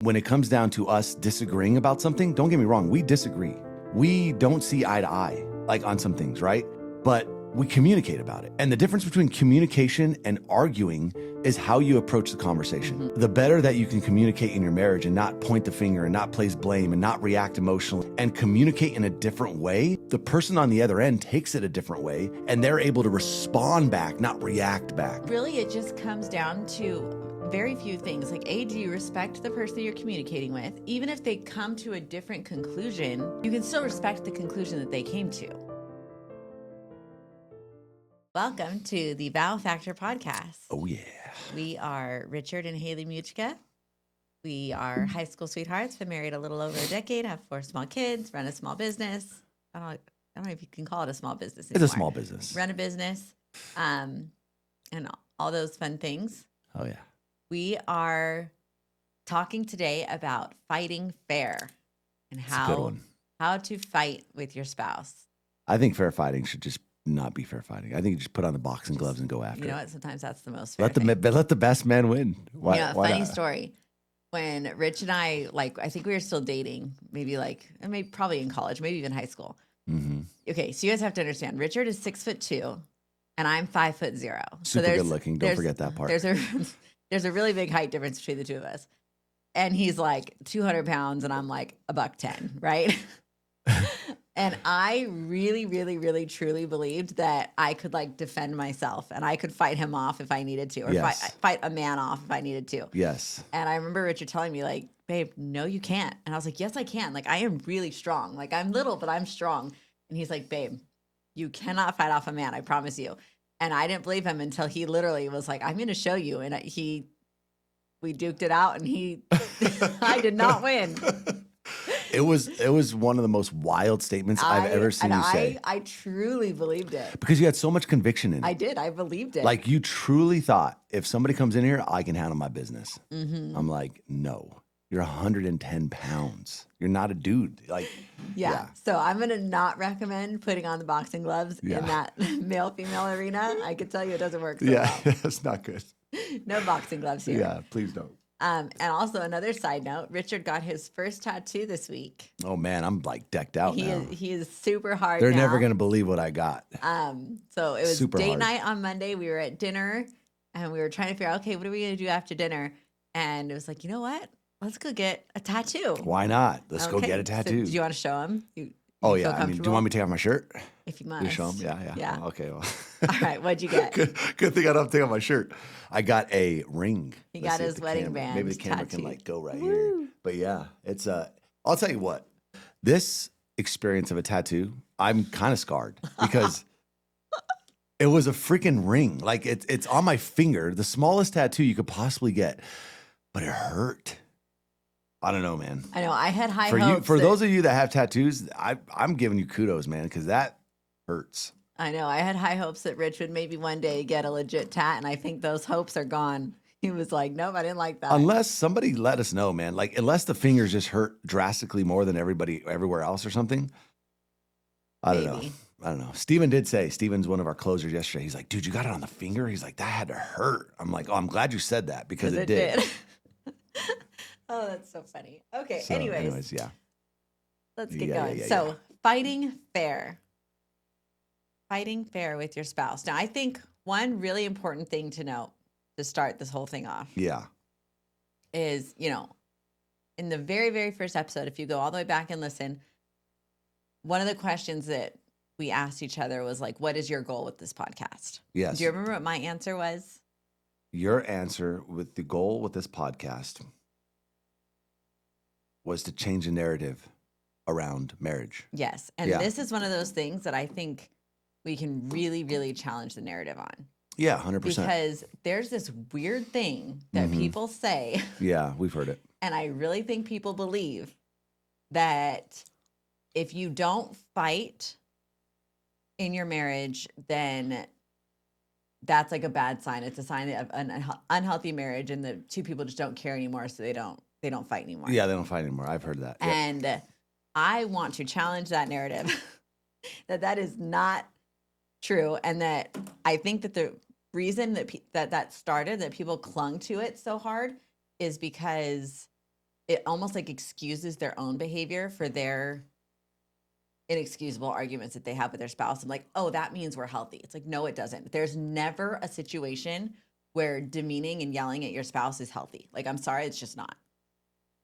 When it comes down to us disagreeing about something, don't get me wrong, we disagree. We don't see eye to eye, like on some things, right? But we communicate about it. And the difference between communication and arguing is how you approach the conversation. The better that you can communicate in your marriage and not point the finger and not place blame and not react emotionally and communicate in a different way, the person on the other end takes it a different way and they're able to respond back, not react back. Really, it just comes down to very few things. Like, A, do you respect the person you're communicating with? Even if they come to a different conclusion, you can still respect the conclusion that they came to. Welcome to the Vow Factor podcast. Oh, yeah. We are Richard and Haley Muchka. We are high school sweethearts, been married a little over a decade, have 4 small kids, run a small business. I don't know if you can call it a small business anymore. It's a small business. Run a business, and all those fun things. Oh, yeah. We are talking today about fighting fair and how to fight with your spouse. I think fair fighting should just not be fair fighting. I think you just put on the boxing gloves and go after You know it. what? Sometimes that's the most fair Let thing. the best man win. Why Funny not? story. When Rich and I, I think we were still dating, maybe probably in college, maybe even high school. Mm-hmm. Okay, so you guys have to understand, Richard is 6'2", and I'm 5'0". Super good looking. Don't forget that part. There's a really big height difference between the two of us. And he's like 200 pounds and I'm like $110, right? And I really, really, really, truly believed that I could defend myself and I could fight him off if I needed to, or fight a man off if I needed to. Yes. And I remember Richard telling me babe, no, you can't. And I was like, yes, I can. I am really strong. I'm little, but I'm strong. And he's like, babe, you cannot fight off a man. I promise you. And I didn't believe him until he literally was like, I'm going to show you. And we duked it out and I did not win. It was one of the most wild statements I've ever seen you say. I truly believed it. Because you had so much conviction in it. I did. I believed it. You truly thought, if somebody comes in here, I can handle my business. Mm-hmm. I'm like, no, you're 110 pounds. You're not a dude. Yeah. So I'm going to not recommend putting on the boxing gloves in that male-female arena. I can tell you it doesn't work so well. It's not good. No boxing gloves here. Yeah, please don't. And also another side note, Richard got his first tattoo this week. Oh man, I'm decked out now. He is super hard. They're now. never gonna believe what I got. So it was super date hard. night on Monday. We were at dinner and we were trying to figure out, okay, what are we gonna do after dinner? And it was like, you know what? Let's go get a tattoo. Why not? Let's go get a tattoo. So, do you want to show him? Oh yeah. I mean, do you want me to take off my shirt? If you must. You show him? Yeah. Oh, okay. Well. All right. What'd you get? Good thing I don't have to take off my shirt. I got a ring. He got his wedding band. Maybe the camera tattooed. can go right here. But yeah, it's I'll tell you what. This experience of a tattoo, I'm kind of scarred because it was a freaking ring. It's on my finger, the smallest tattoo you could possibly get, but it hurt. I don't know, man. I know. I had high for hopes. You, for those of you that have tattoos, I'm giving you kudos, man, because that hurts. I know. I had high hopes that Rich would maybe one day get a legit tat, and I think those hopes are gone. He was like, nope, I didn't like that. Unless somebody let us know, man. Unless the fingers just hurt drastically more than everybody everywhere else or something. I don't know. Steven's one of our closers yesterday. He's like, dude, you got it on the finger? He's like, that had to hurt. I'm like, oh, I'm glad you said that because it did. Oh, that's so funny. Okay, so, anyways, yeah. Let's get going. So, fighting fair. Fighting fair with your spouse. Now, I think one really important thing to know to start this whole thing off is, in the very, very first episode, if you go all the way back and listen, one of the questions that we asked each other was what is your goal with this podcast? Yes. Do you remember what my answer was? Your answer with the goal with this podcast was to change the narrative around marriage. Yes. And this is one of those things that I think we can really, really challenge the narrative on. Yeah, 100%. Because there's this weird thing that people say. Yeah, we've heard it. And I really think people believe that if you don't fight in your marriage, then that's a bad sign. It's a sign of an unhealthy marriage, and the two people just don't care anymore, so they don't fight anymore. Yeah, they don't fight anymore. I've heard that. And I want to challenge that narrative that is not true, and that I think that the reason that started, that people clung to it so hard, is because it almost like excuses their own behavior for their inexcusable arguments that they have with their spouse. I'm like, oh, that means we're healthy. It's like, no, it doesn't. There's never a situation where demeaning and yelling at your spouse is healthy. Like, I'm sorry, it's just not.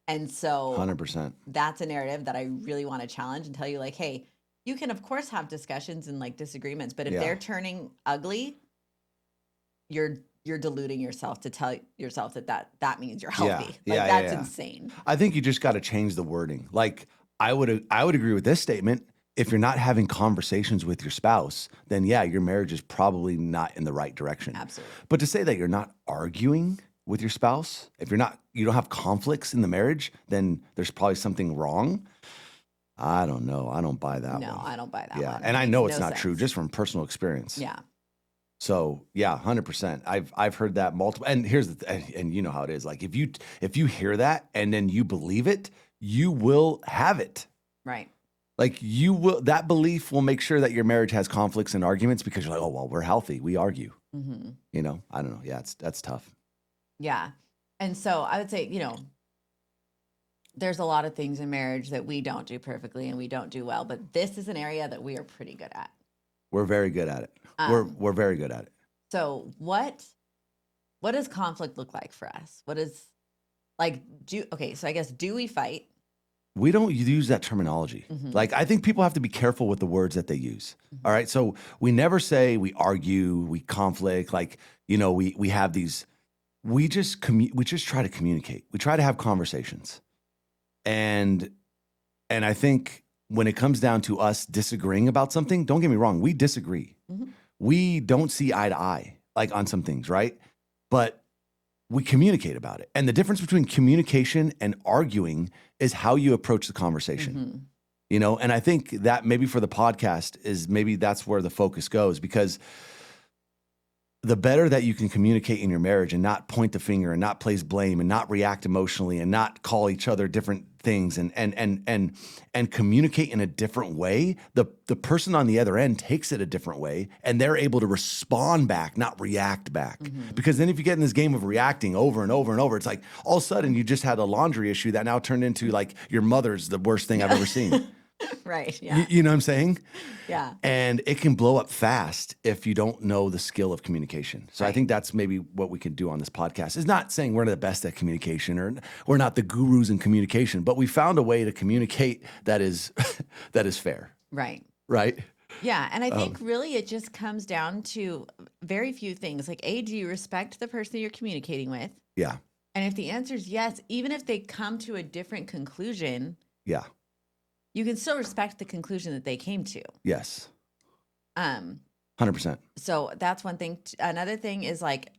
And so 100%. That's a narrative that I really want to challenge and tell you, like, hey, you can of course have discussions and like disagreements, but if they're turning ugly, you're deluding yourself to tell yourself that means you're healthy. That's insane. I think you just got to change the wording. Like, I would agree with this statement. If you're not having conversations with your spouse, then yeah, your marriage is probably not in the right direction. Absolutely. But to say that you're not arguing with your spouse, if you don't have conflicts in the marriage, then there's probably something wrong. I don't know. I don't buy that one. No, I don't buy that one. one. And I know it's not true, just from personal experience. Yeah. So yeah, 100%. I've heard that multiple. And here's and you know how it is. Like, if you hear that and then you believe it, you will have it. Right. Like, that belief will make sure that your marriage has conflicts and arguments, because you're like, oh, well, we're healthy. We argue. Mm-hmm. You know, I don't know. Yeah, that's tough. Yeah. And so I would say, there's a lot of things in marriage that we don't do perfectly and we don't do well, but this is an area that we are pretty good at. We're very good at it. We're very good at it. So what does conflict look like for us? What is like, so I guess, do we fight? We don't use that terminology. Mm-hmm. Like, I think people have to be careful with the words that they use. Mm-hmm. All right. So we never say we argue, we conflict. Like, we have these, we just try to communicate. We try to have conversations. And I think when it comes down to us disagreeing about something, don't get me wrong, we disagree. Mm-hmm. We don't see eye to eye, like, on some things, right? But we communicate about it. And the difference between communication and arguing is how you approach the conversation. Mm-hmm. And I think that maybe for the podcast maybe that's where the focus goes, because the better that you can communicate in your marriage and not point the finger and not place blame and not react emotionally and not call each other different things and communicate in a different way, the person on the other end takes it a different way and they're able to respond back, not react back. Mm-hmm. Because then if you get in this game of reacting over and over and over, it's like all of a sudden you just had a laundry issue that now turned into like your mother's the worst thing I've ever seen. Right. Yeah. You know what I'm saying? Yeah. And it can blow up fast if you don't know the skill of communication. So I think that's maybe what we can do on this podcast. Is not saying we're the best at communication or we're not the gurus in communication, but we found a way to communicate that is fair. Right. Right. Yeah. And I think really it just comes down to very few things. Like, do you respect the person you're communicating with? Yeah. And if the answer is yes, even if they come to a different conclusion. Yeah. You can still respect the conclusion that they came to. Yes. 100%. So that's one thing. Another thing is, like,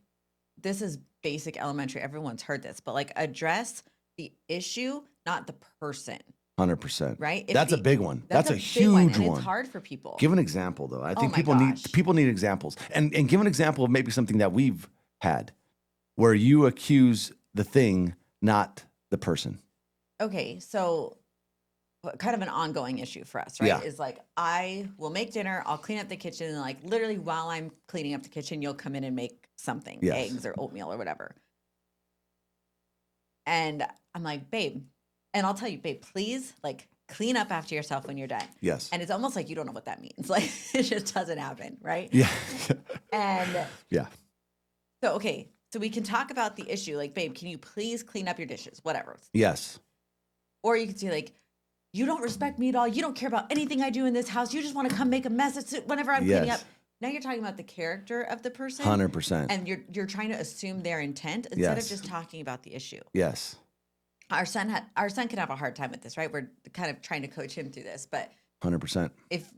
this is basic elementary. Everyone's heard this, but like, address the issue, not the person. 100%. Right? That's a big one. That's a huge one. And it's hard for people. Give an example, though. I think people need examples. And give an example of maybe something that we've had where you accuse the thing, not the person. Okay, so kind of an ongoing issue for us, right? Yeah. Is like, I will make dinner, I'll clean up the kitchen, and like literally while I'm cleaning up the kitchen, you'll come in and make something, eggs or oatmeal or whatever. And I'm like, babe, and I'll tell you, babe, please, like, clean up after yourself when you're done. Yes. And it's almost like you don't know what that means. Like, it just doesn't happen, right? Yeah. And yeah. So, okay, so we can talk about the issue, like, babe, can you please clean up your dishes, whatever. Yes. Or you could say, like, you don't respect me at all. You don't care about anything I do in this house. You just want to come make a mess whenever I'm cleaning up. Now you're talking about the character of the person. 100%. And you're trying to assume their intent instead of just talking about the issue. Yes. Our son can have a hard time with this, right? We're kind of trying to coach him through this, but 100%. If,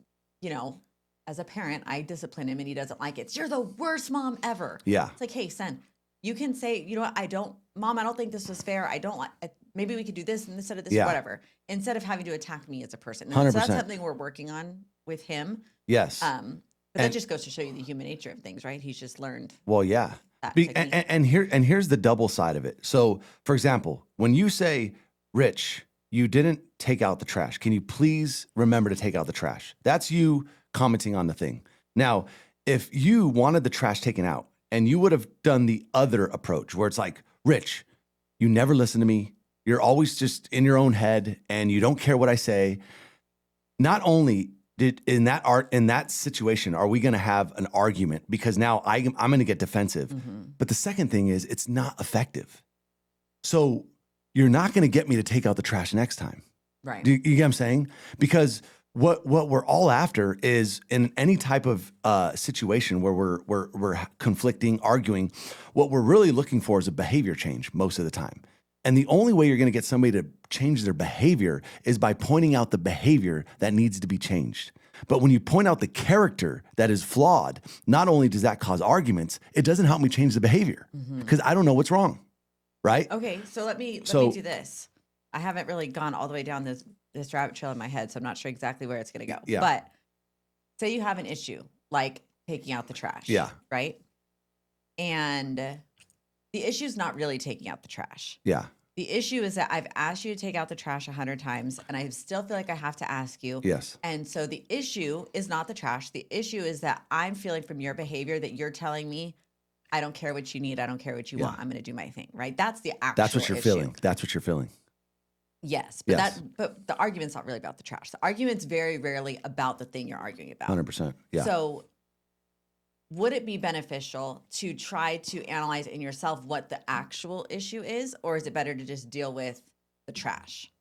as a parent, I discipline him and he doesn't like it. You're the worst mom ever. Yeah. It's like, hey, son, you can say, you know what, Mom, I don't think this was fair. I don't like, maybe we could do this instead of this, whatever, instead of having to attack me as a person. 100%. So that's something we're working on with him. Yes. But that just goes to show you the human nature of things, right? He's just learned. Well, yeah. And here's the double side of it. So, for example, when you say, Rich, you didn't take out the trash. Can you please remember to take out the trash? That's you commenting on the thing. Now, if you wanted the trash taken out and you would have done the other approach where it's like, Rich, you never listen to me. You're always just in your own head and you don't care what I say. Not only in that situation, are we going to have an argument because now I'm going to get defensive. Mm-hmm. But the second thing is it's not effective. So you're not going to get me to take out the trash next time. Right. Do you get what I'm saying? Because what we're all after is in any type of situation where we're conflicting, arguing, what we're really looking for is a behavior change most of the time. And the only way you're going to get somebody to change their behavior is by pointing out the behavior that needs to be changed. But when you point out the character that is flawed, not only does that cause arguments, it doesn't help me change the behavior because I don't know what's wrong, right? Okay, so let me do this. I haven't really gone all the way down this rabbit trail in my head, so I'm not sure exactly where it's going to go. Yeah. But say you have an issue like taking out the trash. Yeah. Right? And the issue is not really taking out the trash. Yeah. The issue is that I've asked you to take out the trash 100 times, and I still feel like I have to ask you. Yes. And so the issue is not the trash. The issue is that I'm feeling from your behavior that you're telling me, I don't care what you need. I don't care what you want. I'm going to do my thing. Right? That's the actual That's what you're issue. feeling. That's what you're feeling. Yes. But the argument's not really about the trash. The argument's very rarely about the thing you're arguing about. 100%. Yeah. So would it be beneficial to try to analyze in yourself what the actual issue is, or is it better to just deal with the trash,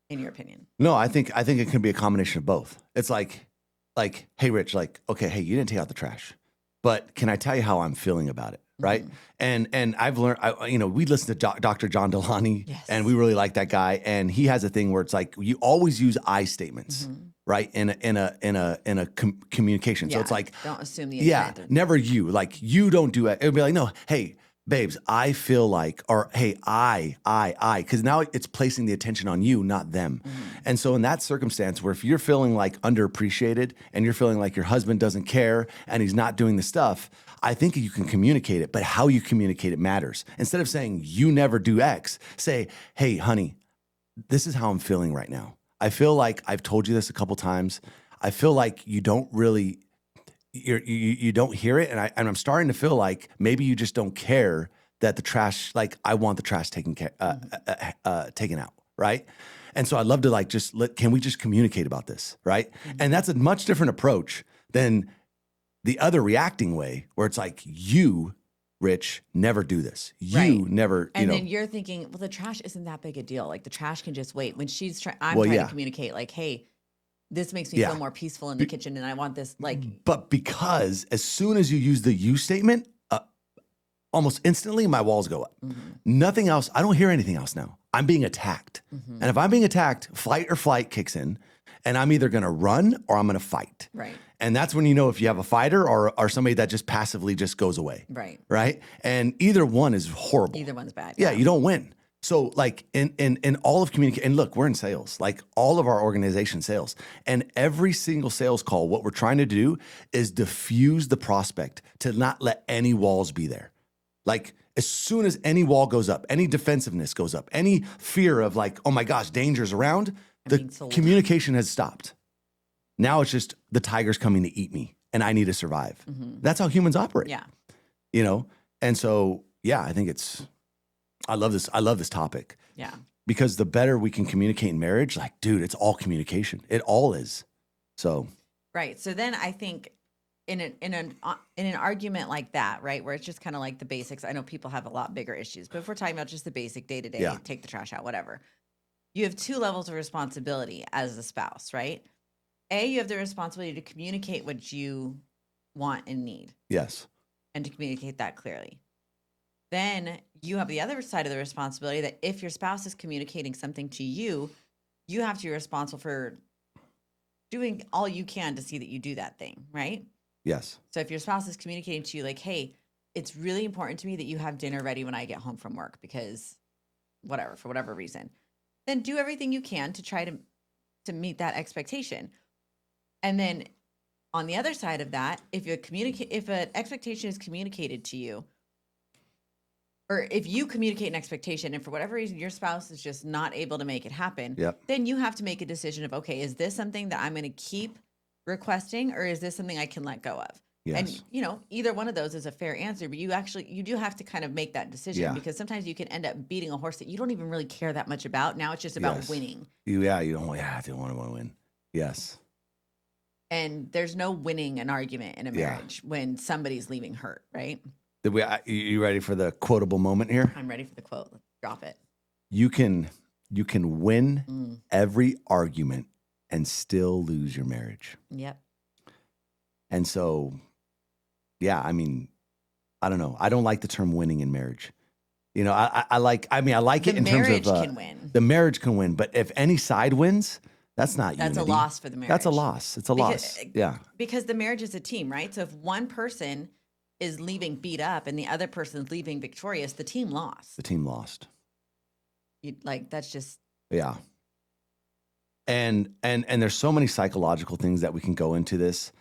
in your opinion? No, I think it can be a combination of both. It's like, hey, Rich, okay, hey, you didn't take out the trash, but can I tell you how I'm feeling about it? Right. Mm-hmm. And I've learned, we listen to Dr. John Deloney, yes, and we really like that guy. And he has a thing where it's like, you always use I statements, mm-hmm, right? In a communication. Yeah, so it's like, don't assume the intent. Yeah, never you, like you don't do it. It would be like, no, hey, babes, I feel like, or hey, because now it's placing the attention on you, not them. Mm-hmm. And so in that circumstance where if you're feeling like underappreciated and you're feeling like your husband doesn't care and he's not doing the stuff, I think you can communicate it, but how you communicate it matters. Instead of saying you never do X, say, hey, honey, this is how I'm feeling right now. I feel like I've told you this a couple times. I feel like you don't really, you don't hear it. And I'm starting to feel like maybe you just don't care that the trash, like I want the trash taken out, right? And so I'd love to can we just communicate about this, right? Mm-hmm. And that's a much different approach than the other reacting way where it's like, you, Rich, never do this. You never, and then you're thinking, well, the trash isn't that big a deal. Like the trash can just wait. When she's trying to communicate like, hey, this makes me feel more peaceful in the kitchen and I want this But because as soon as you use the you statement, almost instantly my walls go up. Mm-hmm. Nothing else. I don't hear anything else now. I'm being attacked. Mm-hmm. And if I'm being attacked, fight or flight kicks in. And I'm either going to run or I'm going to fight. Right. And that's when you know if you have a fighter or somebody that just passively just goes away. Right. Right. And either one is horrible. Either one's bad. Yeah, you don't win. So like in all of communication, and look, we're in sales, like all of our organization sales. And every single sales call, what we're trying to do is diffuse the prospect to not let any walls be there. Like as soon as any wall goes up, any defensiveness goes up, any fear of like, oh my gosh, danger's around, the communication has stopped. Now it's just the tiger's coming to eat me and I need to survive. Mm-hmm. That's how humans operate. Yeah. And so, yeah, I think I love this topic. Yeah. Because the better we can communicate in marriage, like, dude, it's all communication. It all is. So. Right. So then I think in an argument like that, right, where it's just kind of like the basics. I know people have a lot bigger issues, but if we're talking about just the basic day-to-day, take the trash out, whatever. You have two levels of responsibility as a spouse, right? You have the responsibility to communicate what you want and need. Yes. And to communicate that clearly. Then you have the other side of the responsibility that if your spouse is communicating something to you, you have to be responsible for doing all you can to see that you do that thing, right? Yes. So if your spouse is communicating to you like, hey, it's really important to me that you have dinner ready when I get home from work because for whatever reason, then do everything you can to try to meet that expectation. And then on the other side of that, if an expectation is communicated to you, or if you communicate an expectation and for whatever reason your spouse is just not able to make it happen, then you have to make a decision of, okay, is this something that I'm going to keep requesting or is this something I can let go of? And, either one of those is a fair answer, but you do have to kind of make that decision because sometimes you can end up beating a horse that you don't even really care that much about. Now it's just about winning. You don't want to win. Yes. And there's no winning an argument in a marriage when somebody's leaving hurt, right? You ready for the quotable moment here? I'm ready for the quote. Let's drop it. You can win every argument and still lose your marriage. Yep. And so, I mean, I don't know. I don't like the term winning in marriage. I like it in terms of the marriage can win. The marriage can win, but if any side wins, that's not unity. That's a loss for the marriage. That's a loss. It's a loss. Yeah. Because the marriage is a team, right? So if one person is leaving beat up and the other person is leaving victorious, the team lost. The team lost. That's just And there's so many psychological things that we can go into this.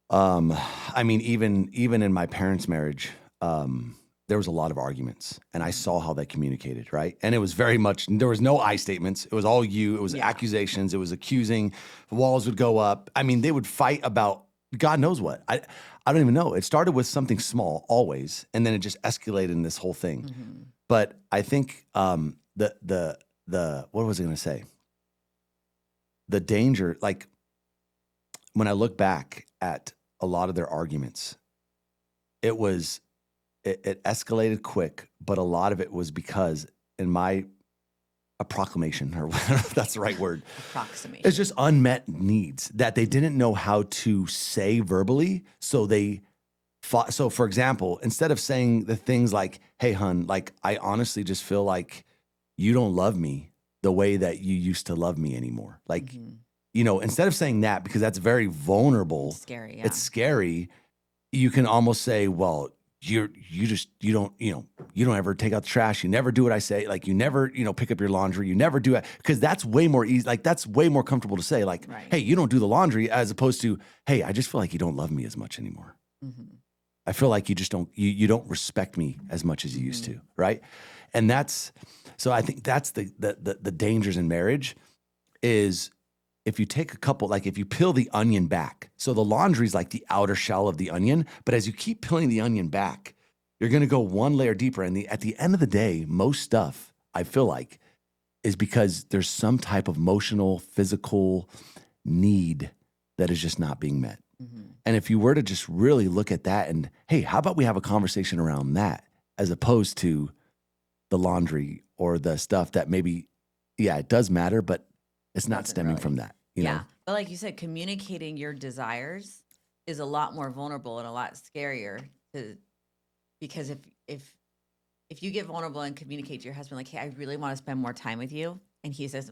I mean, even in my parents' marriage, there was a lot of arguments, and I saw how they communicated, right? And it was very much, there was no I statements. It was all you. It was accusations. It was accusing. Walls would go up. I mean, they would fight about God knows what. I don't even know. It started with something small always, and then it just escalated in this whole thing. Mm-hmm. But I think the what was I going to say? The danger, like when I look back at a lot of their arguments, it escalated quick, but a lot of it was because a proclamation, or whatever that's the right word. Approximation. It's just unmet needs that they didn't know how to say verbally. So they fought. So for example, instead of saying the things like, hey, hun, like, I honestly just feel like you don't love me the way that you used to love me anymore. Like, instead of saying that, because that's very vulnerable. It's scary. It's scary. You can almost say, well, you don't ever take out the trash. You never do what I say. Like, you never, pick up your laundry. You never do it. Because that's way more easy. Like, that's way more comfortable to say, like, hey, you don't do the laundry, as opposed to, hey, I just feel like you don't love me as much anymore. Mm-hmm. I feel like you just don't, you don't respect me as much as you used to. Right. And so I think that's the dangers in marriage is, if you take a couple, like if you peel the onion back, so the laundry is like the outer shell of the onion, but as you keep peeling the onion back, you're going to go one layer deeper. And at the end of the day, most stuff, I feel like, is because there's some type of emotional, physical need that is just not being met. Mm-hmm. And if you were to just really look at that and, hey, how about we have a conversation around that, as opposed to the laundry or the stuff that maybe, it does matter, but it's not stemming from that. You know? But like you said, communicating your desires is a lot more vulnerable and a lot scarier because if you get vulnerable and communicate to your husband, like, hey, I really want to spend more time with you. And he says,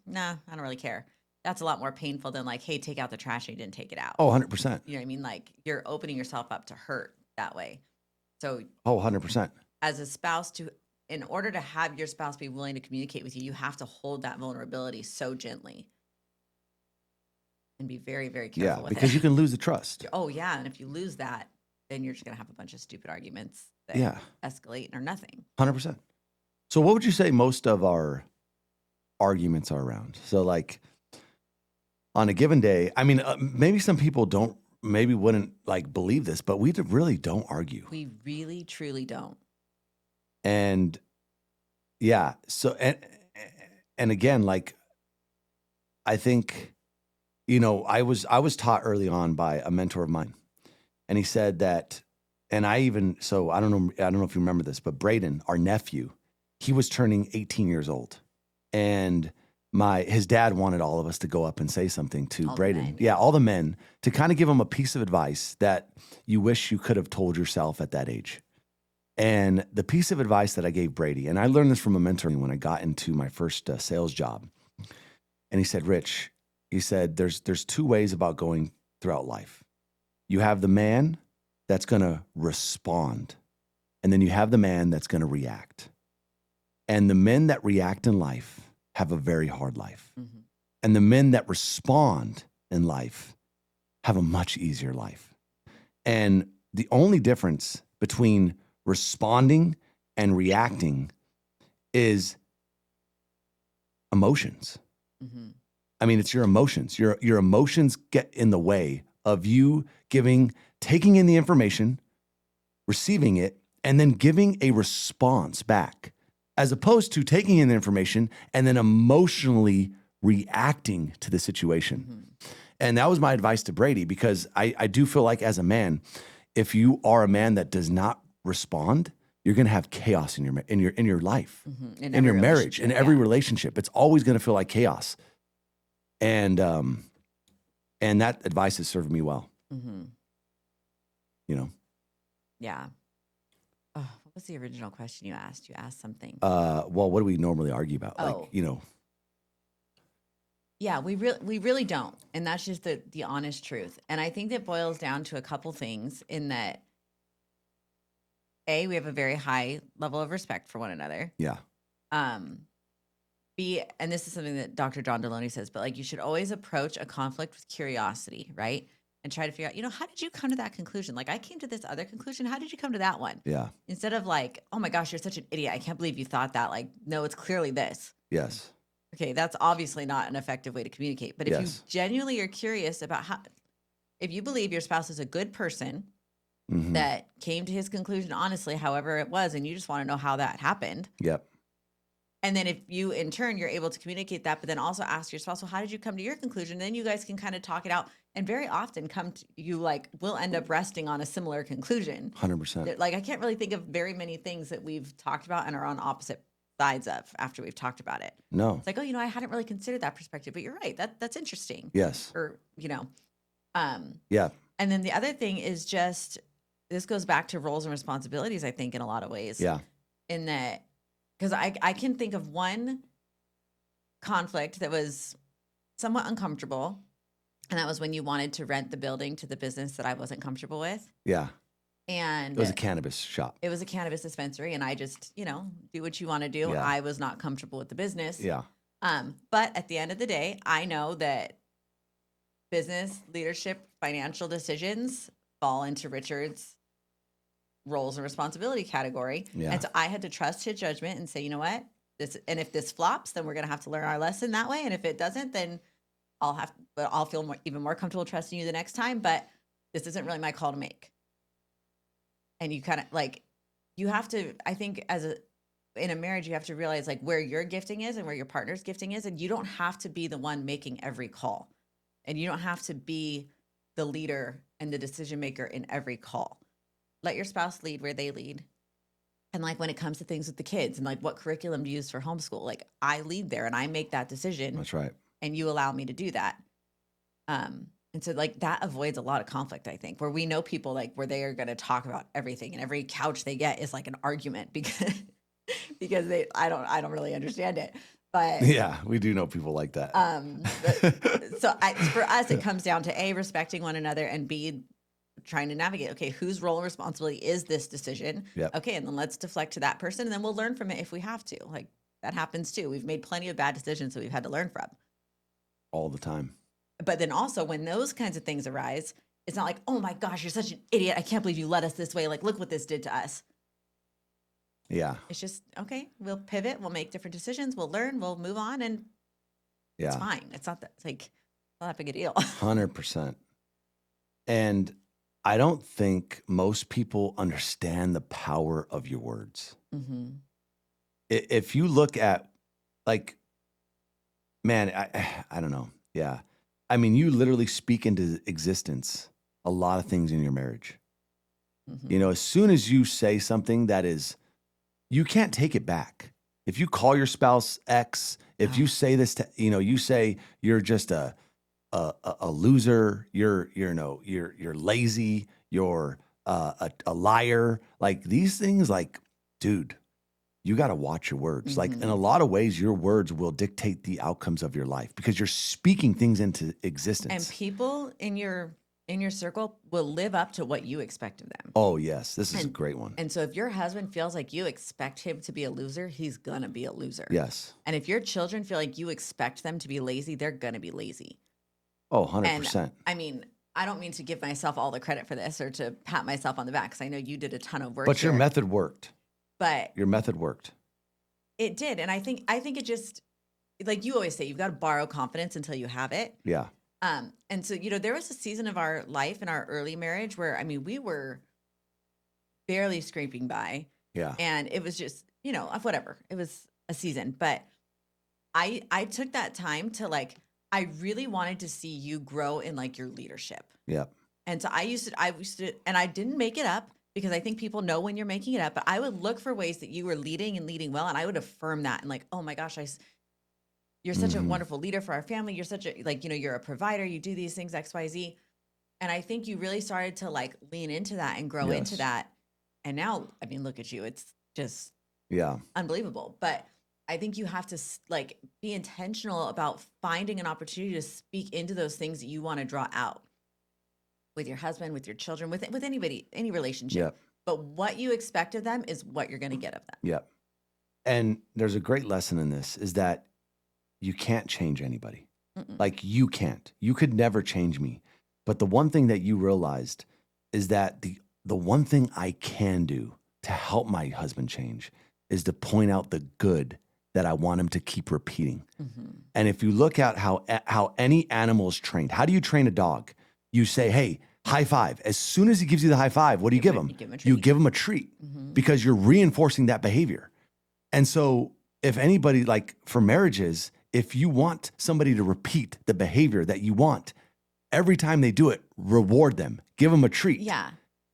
nah, I don't really care. That's a lot more painful than like, hey, take out the trash and you didn't take it out. Oh, 100%. You know what I mean? Like, you're opening yourself up to hurt that way. So 100%. As a spouse, in order to have your spouse be willing to communicate with you, you have to hold that vulnerability so gently and be very, very careful with it. Yeah, because you can lose the trust. Oh, yeah. And if you lose that, then you're just going to have a bunch of stupid arguments that escalate or nothing. 100%. So what would you say most of our arguments are around? So like on a given day, I mean, maybe some people wouldn't like believe this, but we really don't argue. We really, truly don't. And so, and again, like, I think, I was taught early on by a mentor of mine, and he said that, and I don't know if you remember this, but Braden, our nephew, he was turning 18 years old, and his dad wanted all of us to go up and say something to Braden. All the men, to kind of give him a piece of advice that you wish you could have told yourself at that age. And the piece of advice that I gave Brady, and I learned this from a mentor when I got into my first sales job. And he said, Rich, he said, there's two ways about going throughout life. You have the man that's going to respond, and then you have the man that's going to react. And the men that react in life have a very hard life. Mm-hmm. And the men that respond in life have a much easier life. And the only difference between responding and reacting is emotions. Mm-hmm. I mean, it's your emotions. Your emotions get in the way of you giving taking in the information, receiving it, and then giving a response back, as opposed to taking in the information and then emotionally reacting to the situation. Mm-hmm. And that was my advice to Brady, because I do feel like, as a man, if you are a man that does not respond, you're going to have chaos in your life, mm-hmm. in your marriage, in every relationship. It's always going to feel like chaos. And that advice has served me well. Mm-hmm. You know? Yeah. Oh, what was the original question you asked? You asked something. Well, what do we normally argue about? Oh. Like, you know. Yeah, we really don't. And that's just the honest truth. And I think that boils down to a couple things, in that, A, we have a very high level of respect for one another. Yeah. B, and this is something that Dr. John Deloney says, but like, you should always approach a conflict with curiosity, right? And try to figure out, how did you come to that conclusion? Like, I came to this other conclusion. How did you come to that one? Yeah. Instead of like, oh my gosh, you're such an idiot. I can't believe you thought that. Like, no, it's clearly this. Yes. Okay, that's obviously not an effective way to communicate. But if you genuinely are curious about if you believe your spouse is a good person, mm-hmm. that came to his conclusion honestly, however it was, and you just want to know how that happened. Yep. And then if you, in turn, you're able to communicate that, but then also ask your spouse, well, how did you come to your conclusion? Then you guys can kind of talk it out. And very often we'll end up resting on a similar conclusion. 100%. Like, I can't really think of very many things that we've talked about and are on opposite sides of after we've talked about it. No. It's like, oh, I hadn't really considered that perspective, but you're right. That's interesting. Yes. Or, yeah. And then the other thing is just, this goes back to roles and responsibilities, I think, in a lot of ways. Yeah. In that, because I can think of one conflict that was somewhat uncomfortable, and that was when you wanted to rent the building to the business that I wasn't comfortable with. Yeah. And it was a cannabis shop. It was a cannabis dispensary, and I just, do what you want to do. Yeah. I was not comfortable with the business. Yeah. But at the end of the day, I know that business, leadership, financial decisions fall into Richard's roles and responsibility category. Yeah. And so I had to trust his judgment and say, you know what? And if this flops, then we're going to have to learn our lesson that way. And if it doesn't, then I'll feel even more comfortable trusting you the next time. But this isn't really my call to make. And you kind of you have to, I think, in a marriage, you have to realize where your gifting is and where your partner's gifting is. And you don't have to be the one making every call. And you don't have to be the leader and the decision maker in every call. Let your spouse lead where they lead. And when it comes to things with the kids and what curriculum to use for homeschool, I lead there and I make that decision. That's right. And you allow me to do that. And so that avoids a lot of conflict, I think, where we know people where they are going to talk about everything, and every couch they get is an argument because I don't really understand it. But yeah, we do know people like that. For us, it comes down to A, respecting one another, and B, trying to navigate, okay, whose role and responsibility is this decision? Yep. Okay, and then let's deflect to that person, and then we'll learn from it if we have to. That happens too. We've made plenty of bad decisions that we've had to learn from. All the time. But then also when those kinds of things arise, it's not oh my gosh, you're such an idiot. I can't believe you led us this way. Look what this did to us. Yeah. It's just, okay, we'll pivot. We'll make different decisions. We'll learn. We'll move on. And it's fine. It's not that, not that big a deal. 100%. And I don't think most people understand the power of your words. Mm-hmm. If you look at man, I don't know. Yeah. I mean, you literally speak into existence a lot of things in your marriage. Mm-hmm. As soon as you say something that is, you can't take it back. If you call your spouse X, if you say this to, you say you're just a loser, you're lazy, you're a liar, these things, dude, you got to watch your words. Mm-hmm. In a lot of ways, your words will dictate the outcomes of your life because you're speaking things into existence. And people in your circle will live up to what you expect of them. Oh, yes. This is a great one. And so if your husband feels like you expect him to be a loser, he's going to be a loser. Yes. And if your children feel like you expect them to be lazy, they're going to be lazy. Oh, 100%. And, I mean, I don't mean to give myself all the credit for this or to pat myself on the back because I know you did a ton of work. But your method worked. But your method worked. It did. And I think it just, you always say, you've got to borrow confidence until you have it. Yeah. And so, there was a season of our life in our early marriage where, I mean, we were barely scraping by. Yeah. And it was just, whatever. It was a season. But I took that time to I really wanted to see you grow in like your leadership. Yeah. And so I used to, and I didn't make it up because I think people know when you're making it up, but I would look for ways that you were leading and leading well. And I would affirm that and like, oh my gosh, you're such a wonderful leader for our family. You're such a, you're a provider. You do these things, X, Y, Z. And I think you really started to like lean into that and grow into that. And now, I mean, look at you. It's just unbelievable. But I think you have to like be intentional about finding an opportunity to speak into those things that you want to draw out with your husband, with your children, with anybody, any relationship. Yep. But what you expect of them is what you're going to get of them. Yep. And there's a great lesson in this is that you can't change anybody. Like you can't. You could never change me. But the one thing that you realized is that the one thing I can do to help my husband change is to point out the good that I want him to keep repeating. And if you look at how any animal is trained, how do you train a dog? You say, hey, high five. As soon as he gives you the high five, what do you give him? You give him a treat because you're reinforcing that behavior. And so if anybody, like for marriages, if you want somebody to repeat the behavior that you want, every time they do it, reward them, give them a treat. Yeah.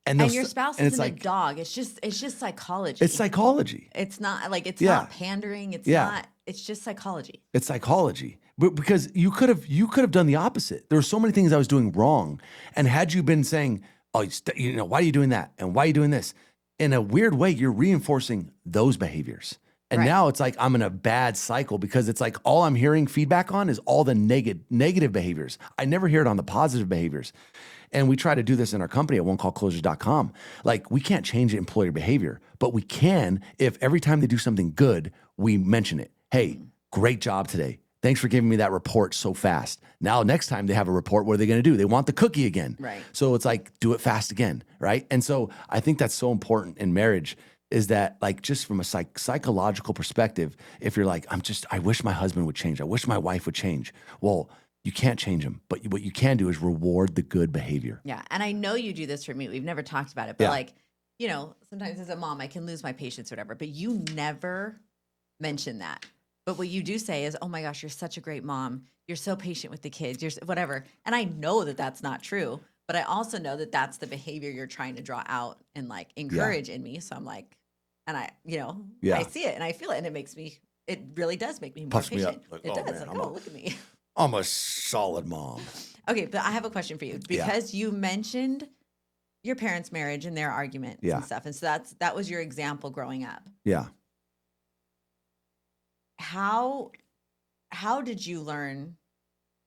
And your spouse isn't like a dog. It's just psychology. It's psychology. It's not like, it's not pandering. It's not, it's just psychology. It's psychology. But because you could have done the opposite. There were so many things I was doing wrong. And had you been saying, oh, why are you doing that? And why are you doing this? In a weird way, you're reinforcing those behaviors. And now it's like I'm in a bad cycle because it's like all I'm hearing feedback on is all the negative behaviors. I never hear it on the positive behaviors. And we try to do this in our company at onecallclosers.com. Like we can't change employer behavior, but we can if every time they do something good, we mention it. Hey, great job today. Thanks for giving me that report so fast. Now, next time they have a report, what are they going to do? They want the cookie again. Right. So it's like, do it fast again. Right. And so I think that's so important in marriage is that like, just from a psychological perspective, if you're like, I wish my husband would change. I wish my wife would change. Well, you can't change them, but what you can do is reward the good behavior. Yeah. And I know you do this for me. We've never talked about it, but like, sometimes as a mom, I can lose my patience or whatever, but you never mention that. But what you do say is, oh my gosh, you're such a great mom. You're so patient with the kids. You're whatever. And I know that that's not true, but I also know that that's the behavior you're trying to draw out and like encourage in me. So I'm like, and I see it and I feel it. And it really does make me more patient. Like, it does. Man, like, look at me. I'm a solid mom. Okay. But I have a question for you because you mentioned your parents' marriage and their arguments and stuff. And so that was your example growing up. Yeah. How did you learn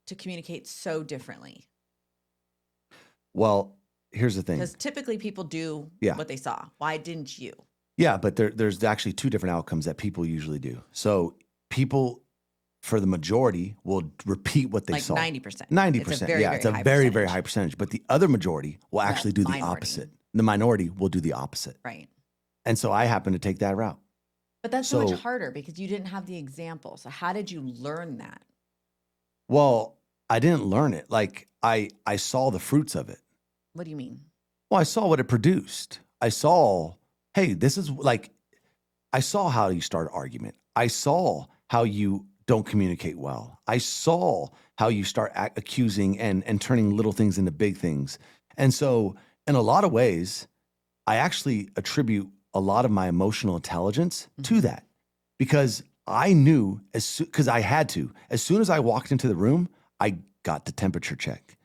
to communicate so differently? Well, here's the thing. Because typically people do what they saw. Why didn't you? Yeah, but there's actually two different outcomes that people usually do. So people, for the majority, will repeat what they saw. 90%. 90%. It's a very, very high percentage. But the other majority will actually do the opposite. The minority will do the opposite. Right. And so I happen to take that route. But that's so much harder because you didn't have the example. So how did you learn that? Well, I didn't learn it. Like I saw the fruits of it. What do you mean? Well, I saw what it produced. I saw, hey, this is like, I saw how you start an argument. I saw how you don't communicate well. I saw how you start accusing and turning little things into big things. And so in a lot of ways, I actually attribute a lot of my emotional intelligence to that because I knew because I had to, as soon as I walked into the room, I got the temperature check.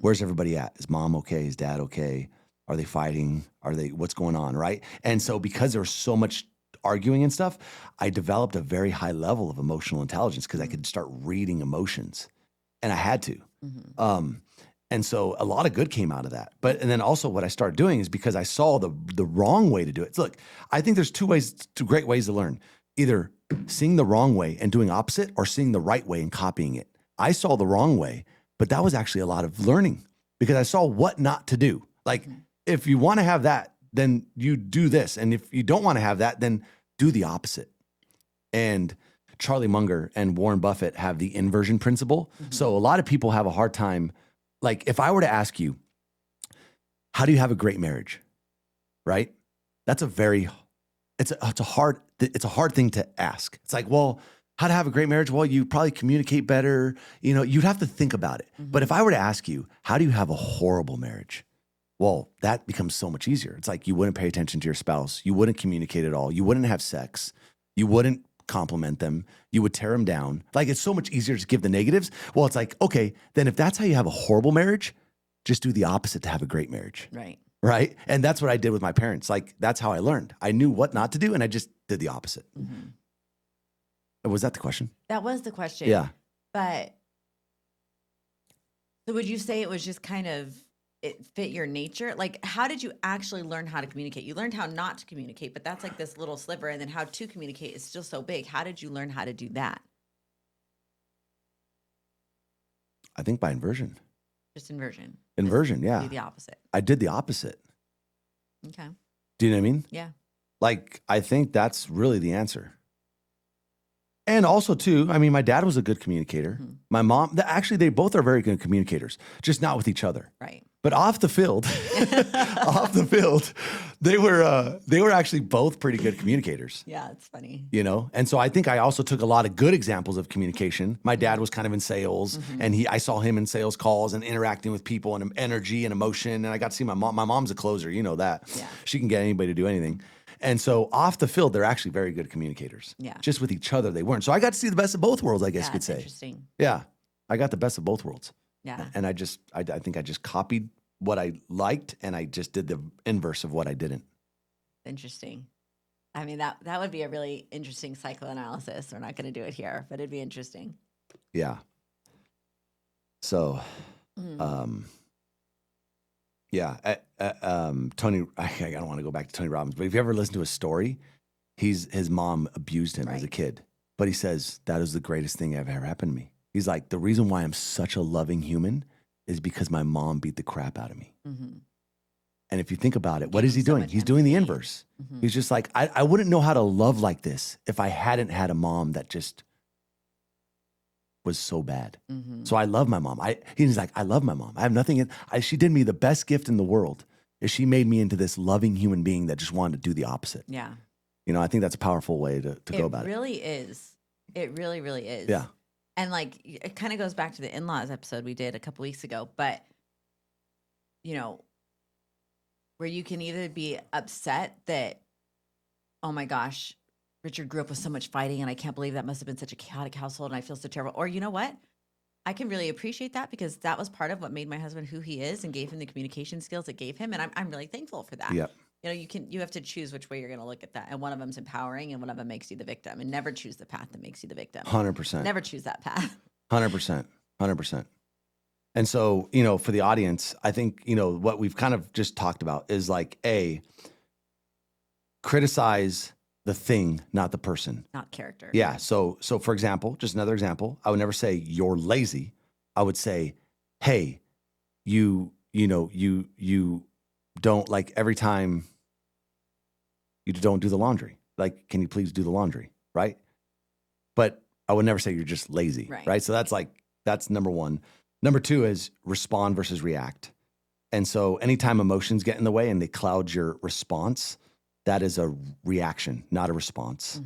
Where's everybody at? Is mom okay? Is dad okay? Are they fighting? What's going on? Right. And so because there was so much arguing and stuff, I developed a very high level of emotional intelligence because I could start reading emotions and I had to. And so a lot of good came out of that. And then also what I started doing is because I saw the wrong way to do it. So look, I think there's two great ways to learn. Either seeing the wrong way and doing opposite or seeing the right way and copying it. I saw the wrong way, but that was actually a lot of learning because I saw what not to do. Like if you want to have that, then you do this. And if you don't want to have that, then do the opposite. And Charlie Munger and Warren Buffett have the inversion principle. So a lot of people have a hard time. Like if I were to ask you, how do you have a great marriage? Right? That's it's a hard thing to ask. It's like, well, how to have a great marriage? Well, you probably communicate better. You know, you'd have to think about it. But if I were to ask you, how do you have a horrible marriage? Well, that becomes so much easier. It's like you wouldn't pay attention to your spouse. You wouldn't communicate at all. You wouldn't have sex. You wouldn't compliment them. You would tear them down. Like it's so much easier to give the negatives. Well, it's like, okay, then if that's how you have a horrible marriage, just do the opposite to have a great marriage. Right. Right. And that's what I did with my parents. Like that's how I learned. I knew what not to do and I just did the opposite. Was that the question? That was the question. Yeah. But so would you say it was just kind of, it fit your nature? Like, how did you actually learn how to communicate? You learned how not to communicate, but that's like this little sliver. And then how to communicate is still so big. How did you learn how to do that? I think by inversion. Just inversion. Inversion, yeah. Do the opposite. I did the opposite. Okay. Do you know what I mean? Yeah. Like, I think that's really the answer. And also, too, I mean, my dad was a good communicator. My mom, actually, they both are very good communicators, just not with each other. Right. But off the field, they were actually both pretty good communicators. Yeah, it's funny. You know? And so I think I also took a lot of good examples of communication. My dad was kind of in sales and I saw him in sales calls and interacting with people and energy and emotion. And I got to see my mom. My mom's a closer, you know that. Yeah. She can get anybody to do anything. And so off the field, they're actually very good communicators. Yeah. Just with each other, they weren't. So I got to see the best of both worlds, I guess you could say. Interesting. Yeah. I got the best of both worlds. Yeah. And I think I just copied what I liked and I just did the inverse of what I didn't. Interesting. I mean, that would be a really interesting psychoanalysis. We're not going to do it here, but it'd be interesting. Yeah. So, yeah, Tony, I don't want to go back to Tony Robbins, but if you ever listen to his story, his mom abused him as a kid, but he says, that is the greatest thing that ever happened to me. He's like, the reason why I'm such a loving human is because my mom beat the crap out of me. And if you think about it, what is he doing? He's doing the inverse. He's just like, I wouldn't know how to love like this if I hadn't had a mom that just was so bad. So I love my mom. He's like, I love my mom. I have nothing. She did me the best gift in the world is she made me into this loving human being that just wanted to do the opposite. Yeah. You know, I think that's a powerful way to go about it. It really is. It really, really is. Yeah. And like, it kind of goes back to the in-laws episode we did a couple weeks ago, but you know, where you can either be upset that, oh my gosh, Richard grew up with so much fighting and I can't believe that must have been such a chaotic household and I feel so terrible. Or you know what? I can really appreciate that because that was part of what made my husband who he is and gave him the communication skills it gave him. And I'm really thankful for that. Yep. You know, you have to choose which way you're going to look at that. And one of them's empowering and one of them makes you the victim. And never choose the path that makes you the victim. 100%. Never choose that path. 100%. 100%. And so, you know, for the audience, I think, you know, what we've kind of just talked about is like, criticize the thing, not the person. Not character. Yeah. So for example, just another example, I would never say you're lazy. I would say, hey, you don't, like, every time you don't do the laundry, like, can you please do the laundry? Right. But I would never say you're just lazy. Right. So that's number one. Number two is respond versus react. And so anytime emotions get in the way and they cloud your response, that is a reaction, not a response.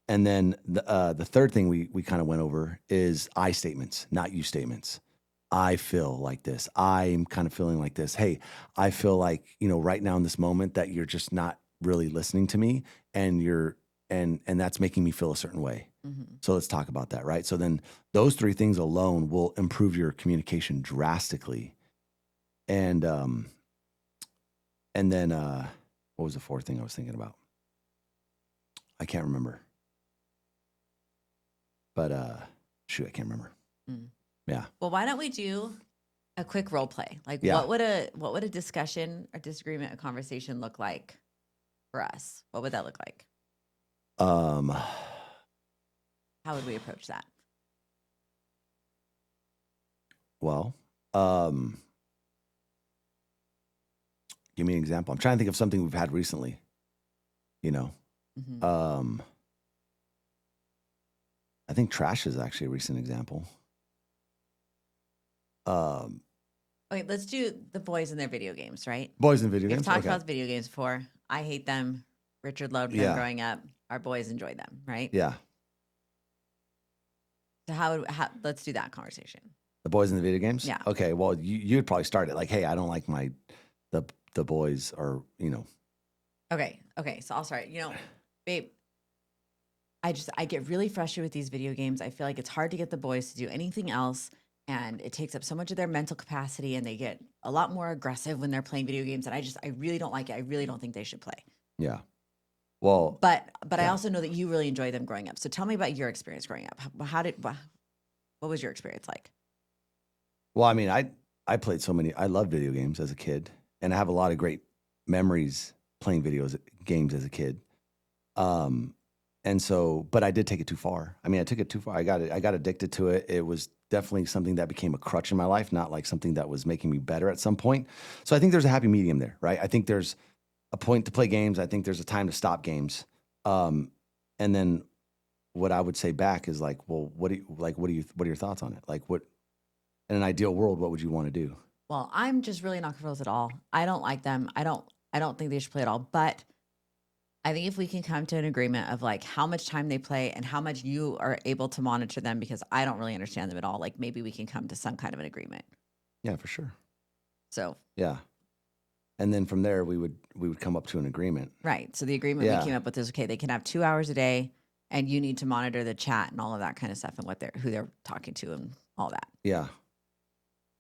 And then the third thing we kind of went over is I statements, not you statements. I feel like this. I'm kind of feeling like this. Hey, I feel like, you know, right now in this moment that you're just not really listening to me and and that's making me feel a certain way. So let's talk about that, right? So then those three things alone will improve your communication drastically. And then what was the fourth thing I was thinking about? I can't remember. But shoot, I can't remember. Yeah. Well, why don't we do a quick role play? Like, what would a discussion, a disagreement, a conversation look like for us? What would that look like? How would we approach that? Well, give me an example. I'm trying to think of something we've had recently. You know, I think trash is actually a recent example. Okay, let's do the boys and their video games, right? Boys and video We've games. talked about video games before. I hate them. Richard loved them growing up. Our boys enjoy them, right? Yeah. So how let's do that conversation. The boys in the video games? Yeah. Okay. Well, you'd probably start it like, hey, I don't like the boys or, Okay. So I'll start. Babe, I get really frustrated with these video games. I feel like it's hard to get the boys to do anything else. And it takes up so much of their mental capacity, and they get a lot more aggressive when they're playing video games. And I really don't like it. I really don't think they should play. Yeah. Well, but I also know that you really enjoy them growing up. So tell me about your experience growing up. What was your experience like? Well, I mean, I played I loved video games as a kid, and I have a lot of great memories playing games as a kid. And so, but I did take it too far. I mean, I took it too far. I got addicted to it. It was definitely something that became a crutch in my life, not like something that was making me better at some point. So I think there's a happy medium there, right? I think there's a point to play games. I think there's a time to stop games. And then what I would say back is like, well, what are your thoughts on it? Like, what, in an ideal world, what would you want to do? Well, I'm just really not comfortable with it all. I don't like them. I don't think they should play at all. But I think if we can come to an agreement of like how much time they play and how much you are able to monitor them, because I don't really understand them at all, like maybe we can come to some kind of an agreement. Yeah, for sure. So yeah. And then from there, we would come up to an agreement. Right. So the agreement we came up with is, okay, they can have 2 hours a day, and you need to monitor the chat and all of that kind of stuff and who they're talking to and all that. Yeah.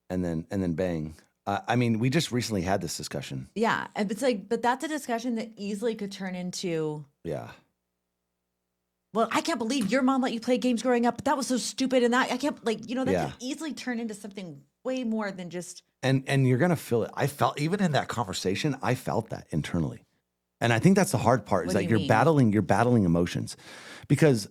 And then bang. I mean, we just recently had this discussion. Yeah. And it's like, but that's a discussion that easily could turn into, well, I can't believe your mom let you play games growing up, but that was so stupid. And that could easily turn into something way more than just. And you're going to feel it. I felt, even in that conversation, I felt that internally. And I think that's the hard part, is that you're battling emotions, because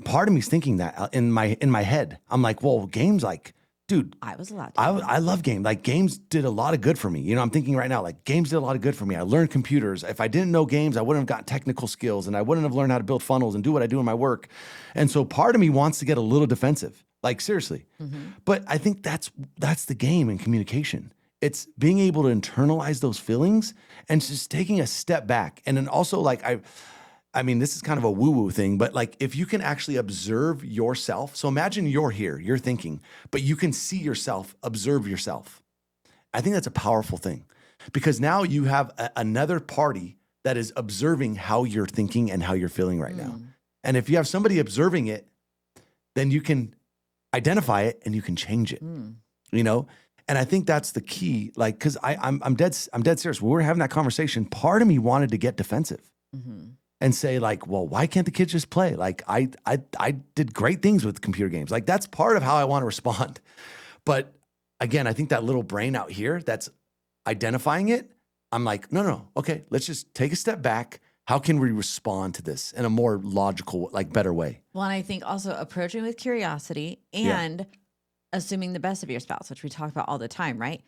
part of me's thinking that in my head, I'm like, well, games, like, dude, I was allowed to. I love games. Like, games did a lot of good for me. I'm thinking right now, like, games did a lot of good for me. I learned computers. If I didn't know games, I wouldn't have got technical skills, and I wouldn't have learned how to build funnels and do what I do in my work. And so part of me wants to get a little defensive, like, seriously. Mm-hmm. But I think that's the game in communication. It's being able to internalize those feelings and just taking a step back. And then also, like, I mean, this is kind of a woo-woo thing, but like, if you can actually observe yourself. So imagine you're here, you're thinking, but you can see yourself, observe yourself. I think that's a powerful thing, because now you have another party that is observing how you're thinking and how you're feeling right now. And if you have somebody observing it, then you can identify it and you can change it, And I think that's the key. Like, cause I'm dead serious. When we were having that conversation, part of me wanted to get defensive. Mm-hmm. And say, like, well, why can't the kids just play? Like, I did great things with computer games. Like, that's part of how I want to respond. But again, I think that little brain out here that's identifying it, I'm like, no, okay, let's just take a step back. How can we respond to this in a more logical, like, better way? Well, and I think also approaching with curiosity and assuming the best of your spouse, which we talk about all the time, right?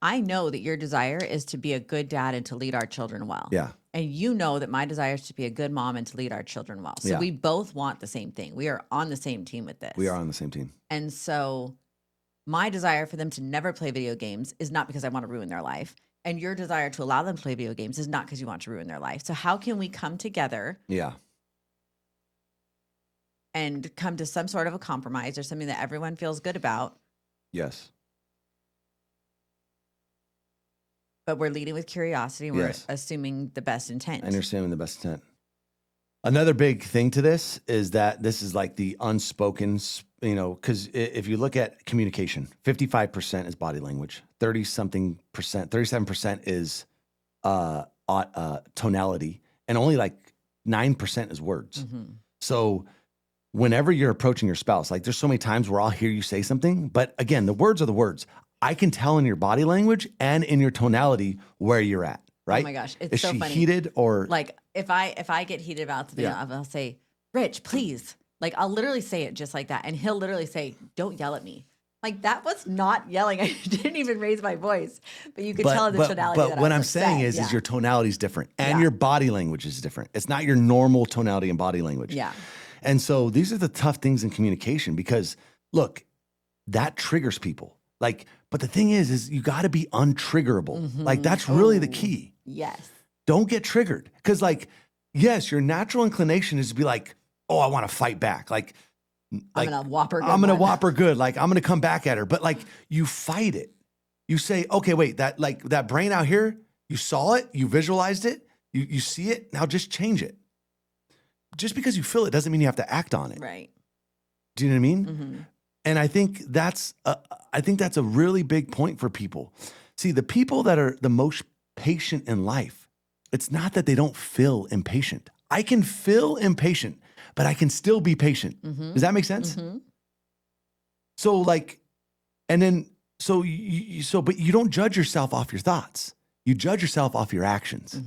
I know that your desire is to be a good dad and to lead our children well. Yeah. And you know that my desire is to be a good mom and to lead our children well. So we both want the same thing. We are on the same team with this. We are on the same team. And so my desire for them to never play video games is not because I want to ruin their life. And your desire to allow them to play video games is not because you want to ruin their life. So how can we come together? Yeah. And come to some sort of a compromise or something that everyone feels good about? Yes. But we're leading with curiosity. And we're assuming the best intent. And you're assuming the best intent. Another big thing to this is that this is like the unspoken, because if you look at communication, 55% is body language, 37% is tonality, and only like 9% is words. Mm-hmm. So whenever you're approaching your spouse, like, there's so many times where I'll hear you say something, but again, the words are the words. I can tell in your body language and in your tonality where you're at, right? Oh my gosh, it's is so she funny. Heated or like if I get heated about something, I'll say, "Rich, please." Like, I'll literally say it just like that, and he'll literally say, "Don't yell at me." Like, that was not yelling. I didn't even raise my voice, but you could tell in the tonality. But what I'm saying is your tonality is different, and your body language is different. It's not your normal tonality and body language. Yeah. And so these are the tough things in communication because look, that triggers people. Like, but the thing is you got to be untriggerable. Like that's really the key. Yes. Don't get triggered. Cause like, yes, your natural inclination is to be like, oh, I want to fight back. Like I'm going to whop her good. I'm going to whop her good. Like I'm going to come back at her. But like you fight it. You say, okay, wait, that brain out here, you saw it, you visualized it, you see it. Now just change it. Just because you feel it doesn't mean you have to act on it. Right. Do you know what I mean? And I think that's a really big point for people. See, the people that are the most patient in life, it's not that they don't feel impatient. I can feel impatient, but I can still be patient. Does that make sense? So like, and then, but you don't judge yourself off your thoughts. You judge yourself off your actions.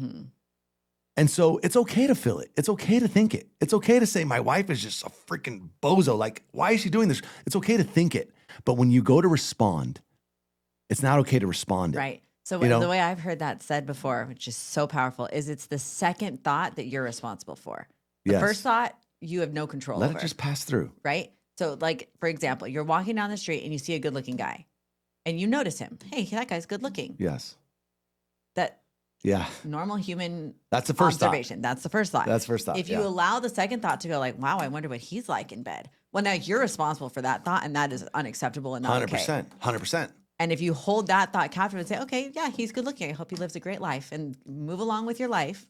And so it's okay to feel it. It's okay to think it. It's okay to say, my wife is just a freaking bozo. Like, why is she doing this? It's okay to think it. But when you go to respond, it's not okay to respond. Right. So the way I've heard that said before, which is so powerful, is it's the second thought that you're responsible for. The first thought, you have no control over. Let it just pass through. Right? So like, for example, you're walking down the street and you see a good looking guy and you notice him. Hey, that guy's good looking. Yes. Yeah. Normal human That's the first observation. Thought. That's the first thought. That's the first thought. If you allow the second thought to go like, wow, I wonder what he's like in bed. Well, now you're responsible for that thought and that is unacceptable and not 100%, okay. 100%. And if you hold that thought captive and say, okay, yeah, he's good looking. I hope he lives a great life and move along with your life.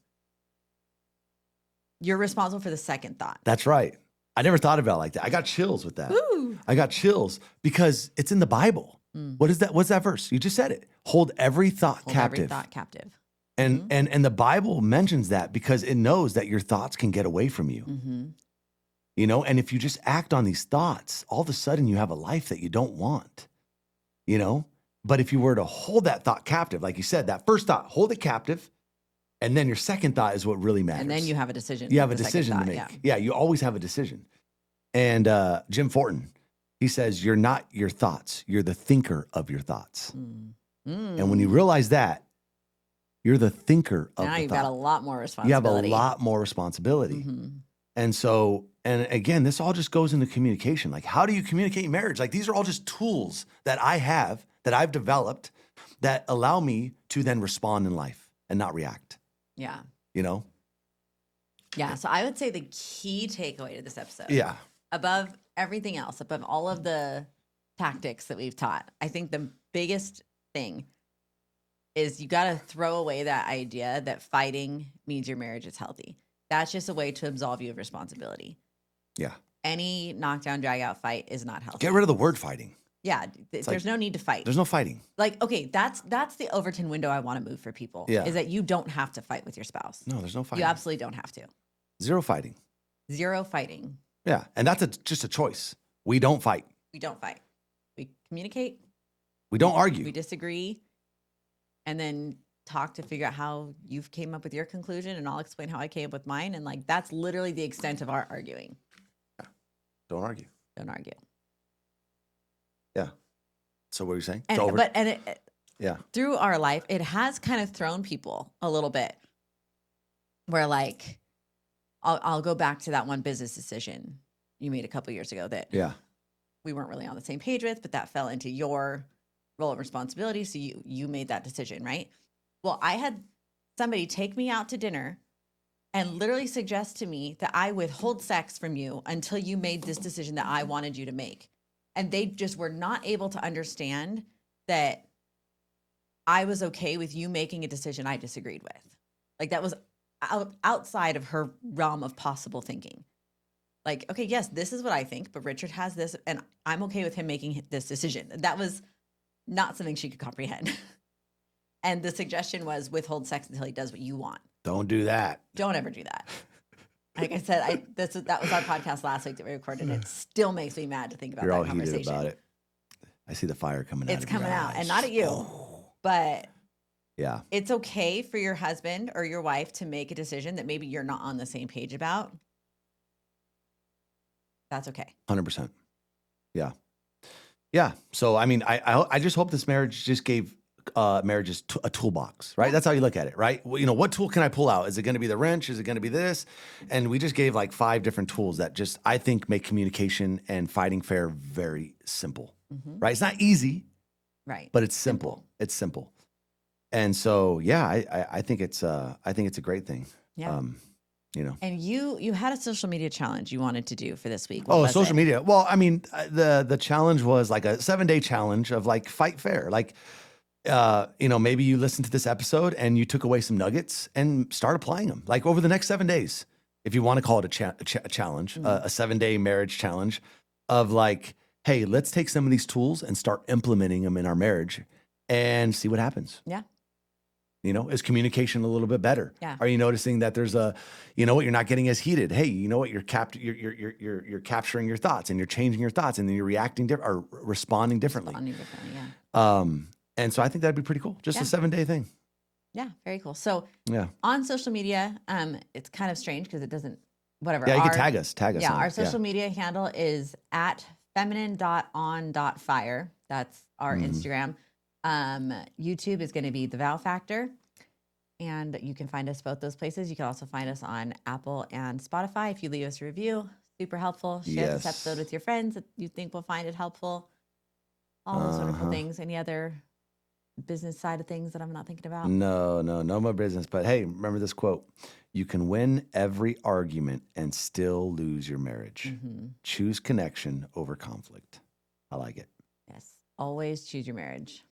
You're responsible for the second thought. That's right. I never thought about it like that. I got chills with that. Ooh. I got chills because it's in the Bible. What is that? What's that verse? You just said it. Hold every thought captive. Every thought captive. And the Bible mentions that because it knows that your thoughts can get away from you. You know, and if you just act on these thoughts, all of a sudden you have a life that you don't want. You know, but if you were to hold that thought captive, like you said, that first thought, hold it captive. And then your second thought is what really matters. And then you have a decision. You have a decision to make. Yeah, you always have a decision. And Jim Fortin, he says, you're not your thoughts. You're the thinker of your thoughts. And when you realize that, you're the thinker of the thought. Now you've got a lot more responsibility. You have a lot more responsibility. And so, and again, this all just goes into communication. Like, how do you communicate in marriage? Like, these are all just tools that I have, that I've developed, that allow me to then respond in life and not react. Yeah. You know? Yeah. So I would say the key takeaway to this episode. Yeah. Above everything else, above all of the tactics that we've taught, I think the biggest thing is you got to throw away that idea that fighting means your marriage is healthy. That's just a way to absolve you of responsibility. Yeah. Any knockdown, drag out fight is not healthy. Get rid of the word fighting. Yeah. There's no need to fight. There's no fighting. Like, okay, that's the Overton window I want to move for people. Yeah. Is that you don't have to fight with your spouse. No, there's no fighting. You absolutely don't have to. Zero fighting. Zero fighting. Yeah. And that's just a choice. We don't fight. We don't fight. We communicate. We don't argue. We disagree. And then talk to figure out how you've came up with your conclusion, and I'll explain how I came up with mine. And like, that's literally the extent of our arguing. Yeah. Don't argue. Don't argue. Yeah. So what are you saying? And, it's over. Yeah. Through our life, it has kind of thrown people a little bit where like, I'll go back to that one business decision you made a couple years ago that we weren't really on the same page with, but that fell into your role of responsibility. So you made that decision, right? Well, I had somebody take me out to dinner and literally suggest to me that I withhold sex from you until you made this decision that I wanted you to make. And they just were not able to understand that I was okay with you making a decision I disagreed with. Like that was outside of her realm of possible thinking. Like, okay, yes, this is what I think, but Richard has this, and I'm okay with him making this decision. That was not something she could comprehend. And the suggestion was withhold sex until he does what you want. Don't do that. Don't ever do that. Like I said, that was our podcast last week that we recorded. It still makes me mad to think about that conversation. You're all heated about it. I see the fire coming out. It's coming out, and not at you, but yeah, it's okay for your husband or your wife to make a decision that maybe you're not on the same page about. That's okay. 100%. Yeah. Yeah. So, I mean, I just hope this marriage just gave marriage is a toolbox, right? That's how you look at it, right? Well, what tool can I pull out? Is it going to be the wrench? Is it going to be this? And we just gave like 5 different tools that just, I think, make communication and fighting fair very simple, right? It's not easy, right? But it's simple. It's simple. And so, yeah, I think it's a great thing. Yeah. And you had a social media challenge you wanted to do for this week. What was social it? media. Well, I mean, the challenge was like a 7-day challenge of like fight fair. Like, maybe you listened to this episode and you took away some nuggets and start applying them like over the next 7 days. If you want to call it a challenge, a 7-day marriage challenge of like, hey, let's take some of these tools and start implementing them in our marriage and see what happens. Yeah. Is communication a little bit better? Yeah. Are you noticing that there's you're not getting as heated? Hey, you're capturing your thoughts and you're changing your thoughts and then you're reacting or responding differently. Yeah. And so I think that'd be pretty cool. Just a 7-day thing. Yeah. Very cool. So on social media, it's kind of strange because it doesn't, whatever. Yeah. You can tag us. Yeah. Our social media handle is at feminine.on.fire. That's our Instagram. YouTube is going to be The Vow Factor, and you can find us both those places. You can also find us on Apple and Spotify. If you leave us a review, super helpful. Share this episode with your friends that you think will find it helpful. All those wonderful things. Any other business side of things that I'm not thinking about? No more business. But hey, remember this quote: "You can win every argument and still lose your marriage. Choose connection over conflict." I like it. Yes. Always choose your marriage.